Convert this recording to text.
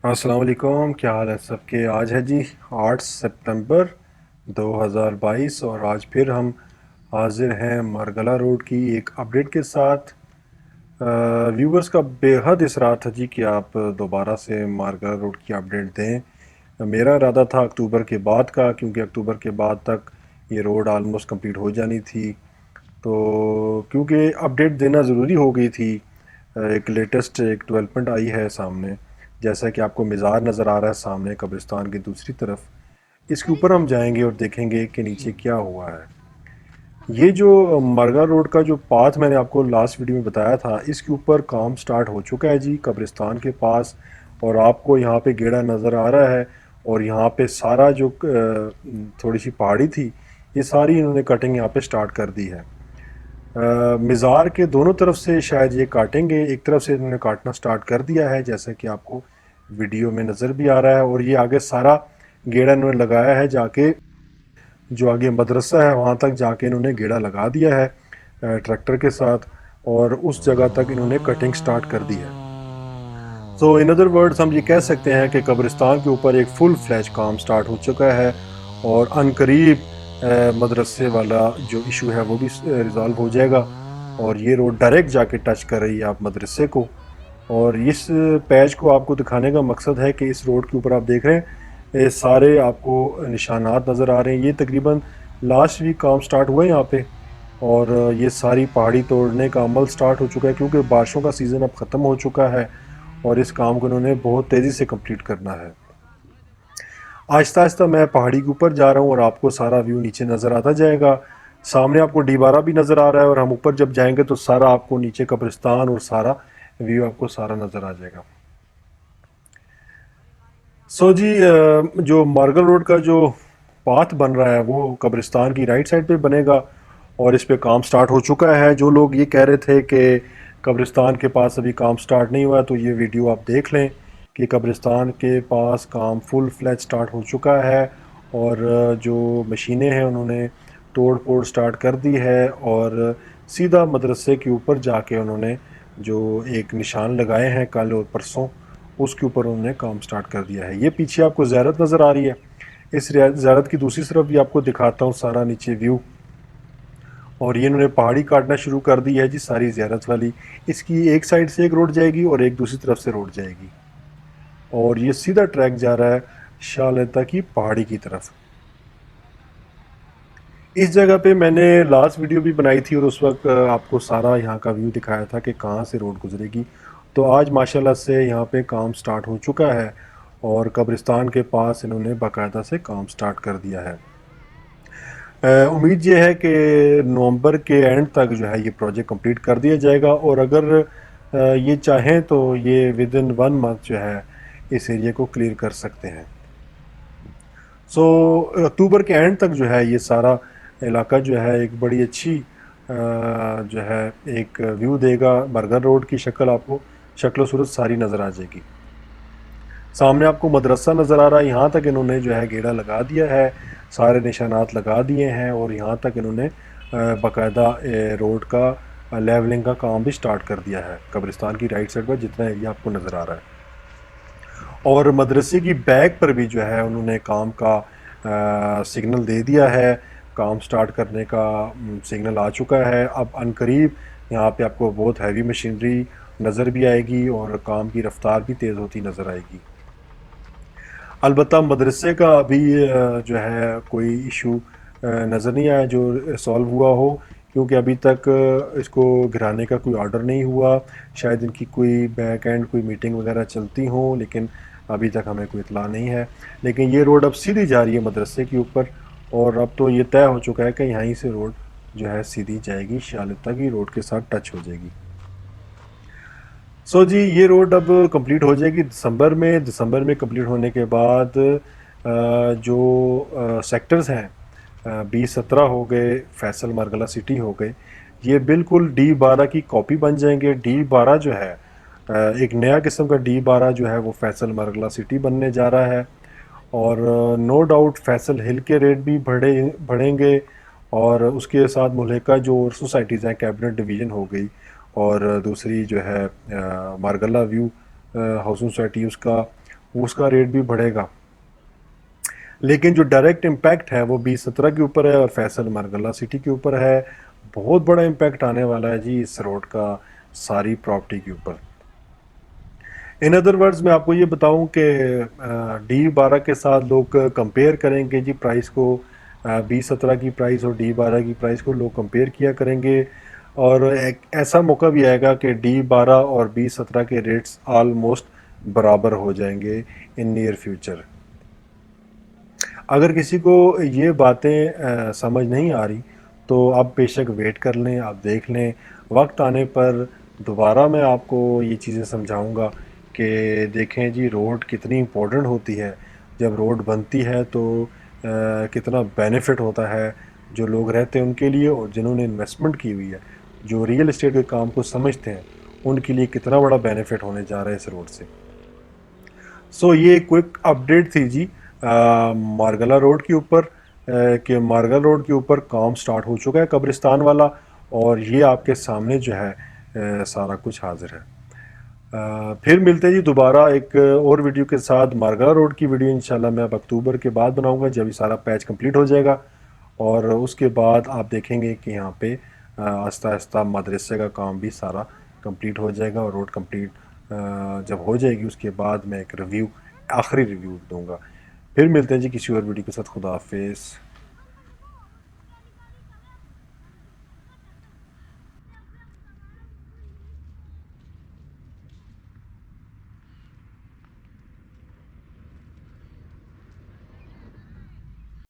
अस्सलाम वालेकुम, क्या हाल है सबके। आज है जी 8 सितंबर 2022 और आज फिर हम हाजिर हैं मारगला रोड की एक अपडेट के साथ। व्यूवर्स का बेहद इसरार था जी कि आप दोबारा से मारगला रोड की अपडेट दें। मेरा इरादा था अक्टूबर के बाद का, क्योंकि अक्टूबर के बाद तक ये रोड आलमोस्ट कंप्लीट हो जानी थी। तो क्योंकि अपडेट देना ज़रूरी हो गई थी, एक लेटेस्ट एक डेवलपमेंट आई है सामने। जैसा कि आपको मज़ार नज़र आ रहा है सामने कब्रिस्तान की दूसरी तरफ, इसके ऊपर हम जाएंगे और देखेंगे कि नीचे क्या हुआ है। ये जो मरगा रोड का जो पाथ मैंने आपको लास्ट वीडियो में बताया था, इसके ऊपर काम स्टार्ट हो चुका है जी कब्रिस्तान के पास। और आपको यहाँ पे गेड़ा नज़र आ रहा है। और यहाँ पे सारा जो थोड़ी सी पहाड़ी थी, ये सारी इन्होंने कटिंग यहाँ पे स्टार्ट कर दी है। मज़ार के दोनों तरफ से शायद ये काटेंगे, एक तरफ से इन्होंने काटना स्टार्ट कर दिया है जैसे कि आपको वीडियो में नज़र भी आ रहा है। और ये आगे सारा गेड़ा इन्होंने लगाया है, जाके जो आगे मदरसा है वहाँ तक जाके इन्होंने गेड़ा लगा दिया है ट्रैक्टर के साथ। और उस जगह तक इन्होंने कटिंग स्टार्ट कर दी है। सो इन अदर वर्ड्स हम ये कह सकते हैं कि कब्रिस्तान के ऊपर एक फुल फ्लैश काम स्टार्ट हो चुका है। और अनकरीब मदरसे वाला जो इशू है वो भी रिज़ॉल्व हो जाएगा। और ये रोड डायरेक्ट जाके टच कर रही है आप मदरसे को। और इस पैच को आपको दिखाने का मकसद है कि इस रोड के ऊपर आप देख रहे हैं, ये सारे आपको निशानात नज़र आ रहे हैं। ये तकरीबन लास्ट वीक काम स्टार्ट हुआ है यहाँ पे। और ये सारी पहाड़ी तोड़ने का अमल स्टार्ट हो चुका है, क्योंकि बारिशों का सीज़न अब ख़त्म हो चुका है। और इस काम को इन्होंने बहुत तेज़ी से कंप्लीट करना है। आहिस्ता आहिस्ता मैं पहाड़ी के ऊपर जा रहा हूँ और आपको सारा व्यू नीचे नज़र आता जाएगा। सामने आपको डीबारा भी नज़र आ रहा है, और हम ऊपर जब जाएंगे तो सारा आपको नीचे कब्रिस्तान और सारा व्यू आपको सारा नज़र आ जाएगा। सो जी जो मार्गल रोड का जो पाथ बन रहा है वो कब्रिस्तान की राइट साइड पे बनेगा। और इस पे काम स्टार्ट हो चुका है। जो लोग ये कह रहे थे कि कब्रिस्तान के पास अभी काम स्टार्ट नहीं हुआ, तो ये वीडियो आप देख लें कि कब्रिस्तान के पास काम फुल फ्लैज स्टार्ट हो चुका है। और जो मशीनें हैं उन्होंने तोड़ फोड़ स्टार्ट कर दी है। और सीधा मदरसे के ऊपर जाके उन्होंने जो एक निशान लगाए हैं कल और परसों, उसके ऊपर उन्होंने काम स्टार्ट कर दिया है। ये पीछे आपको ज़्यारत नज़र आ रही है, इस ज़्यारत की दूसरी तरफ भी आपको दिखाता हूँ सारा नीचे व्यू। और ये इन्होंने पहाड़ी काटना शुरू कर दी है जी सारी ज़्यारत वाली। इसकी एक साइड से एक रोड जाएगी और एक दूसरी तरफ से रोड जाएगी। और ये सीधा ट्रैक जा रहा है शालता की पहाड़ी की तरफ। इस जगह पे मैंने लास्ट वीडियो भी बनाई थी और उस वक्त आपको सारा यहाँ का व्यू दिखाया था कि कहाँ से रोड गुजरेगी। तो आज माशाल्लाह से यहाँ पे काम स्टार्ट हो चुका है। और कब्रिस्तान के पास इन्होंने बाकायदा से काम स्टार्ट कर दिया है। उम्मीद ये है कि नवंबर के एंड तक जो है ये प्रोजेक्ट कंप्लीट कर दिया जाएगा। और अगर ये चाहें तो ये विद इन 1 मंथ जो है इस एरिया को क्लियर कर सकते हैं। सो अक्टूबर के एंड तक जो है ये सारा इलाका जो है एक बड़ी अच्छी जो है एक व्यू देगा। बर्गर रोड की शक्ल आपको शक्ल सूरत सारी नज़र आ जाएगी। सामने आपको मदरसा नज़र आ रहा है, यहाँ तक इन्होंने जो है गेड़ा लगा दिया है, सारे निशानात लगा दिए हैं। और यहाँ तक इन्होंने बाकायदा रोड का लेवलिंग का काम भी स्टार्ट कर दिया है कब्रिस्तान की राइट साइड पर जितना एरिया आपको नज़र आ रहा है। और मदरसे की बैक पर भी जो है उन्होंने काम का सिग्नल दे दिया है, काम स्टार्ट करने का सिग्नल आ चुका है। अब अनकरीब यहाँ पे आपको बहुत हैवी मशीनरी नज़र भी आएगी और काम की रफ्तार भी तेज़ होती नज़र आएगी। अलबत्ता मदरसे का अभी जो है कोई इशू नज़र नहीं आया जो सॉल्व हुआ हो, क्योंकि अभी तक इसको गिराने का कोई ऑर्डर नहीं हुआ। शायद इनकी कोई बैक एंड कोई मीटिंग वगैरह चलती हो, लेकिन अभी तक हमें कोई इतला नहीं है। लेकिन ये रोड अब सीधी जा रही है मदरसे के ऊपर। और अब तो ये तय हो चुका है कि यहीं से रोड जो है सीधी जाएगी, शालिता की रोड के साथ टच हो जाएगी। सो जी ये रोड अब कंप्लीट हो जाएगी दिसंबर में कंप्लीट होने के बाद जो सेक्टर्स हैं, 2017 हो गए, फैसल मारगला सिटी हो गए, ये बिल्कुल D12 की कॉपी बन जाएंगे। D12 जो है एक नया किस्म का D12 जो है वो फैसल मारगला सिटी बनने जा रहा है। और नो डाउट फैसल हिल के रेट भी बढ़ेंगे। और उसके साथ मुल्हिका जो और सोसाइटीज़ हैं, कैबिनेट डिवीज़न हो गई, और दूसरी जो है मारगला व्यू हाउसिंग सोसाइटी, उसका उसका रेट भी बढ़ेगा। लेकिन जो डायरेक्ट इम्पैक्ट है वो B17 के ऊपर है और फैसल मरगला सिटी के ऊपर है। बहुत बड़ा इम्पैक्ट आने वाला है जी इस रोड का सारी प्रॉपर्टी के ऊपर। इन अदर वर्ड्स मैं आपको ये बताऊं कि D12 के साथ लोग कंपेयर करेंगे जी प्राइस को, B17 की प्राइस और D12 की प्राइस को लोग कंपेयर किया करेंगे। और एक ऐसा मौका भी आएगा कि D12 और B17 के रेट्स आलमोस्ट बराबर हो जाएंगे इन नियर फ्यूचर। अगर किसी को ये बातें समझ नहीं आ रही तो आप बेशक वेट कर लें, आप देख लें। वक्त आने पर दोबारा मैं आपको ये चीज़ें समझाऊंगा कि देखें जी रोड कितनी इम्पोर्टेंट होती है। जब रोड बनती है तो कितना बेनिफिट होता है जो लोग रहते हैं उनके लिए, और जिन्होंने इन्वेस्टमेंट की हुई है, जो रियल एस्टेट के काम को समझते हैं, उनके लिए कितना बड़ा बेनिफिट होने जा रहा है इस रोड से। सो ये क्विक अपडेट थी जी मारगला रोड के ऊपर, कि मारगला रोड के ऊपर काम स्टार्ट हो चुका है कब्रिस्तान वाला, और ये आपके सामने जो है सारा कुछ हाजिर है। फिर मिलते हैं जी दोबारा एक और वीडियो के साथ। मारगला रोड की वीडियो इंशाल्लाह मैं अब अक्टूबर के बाद बनाऊंगा जब ये सारा पैच कंप्लीट हो जाएगा, और उसके बाद आप देखेंगे कि यहाँ पे आहिस्ता आहिस्ता मदरसे का काम भी सारा कंप्लीट हो जाएगा, और रोड कंप्लीट जब हो जाएगी उसके बाद मैं एक रिव्यू, आखिरी रिव्यू दूंगा। फिर मिलते हैं जी किसी और वीडियो के साथ। खुदा हाफिज़।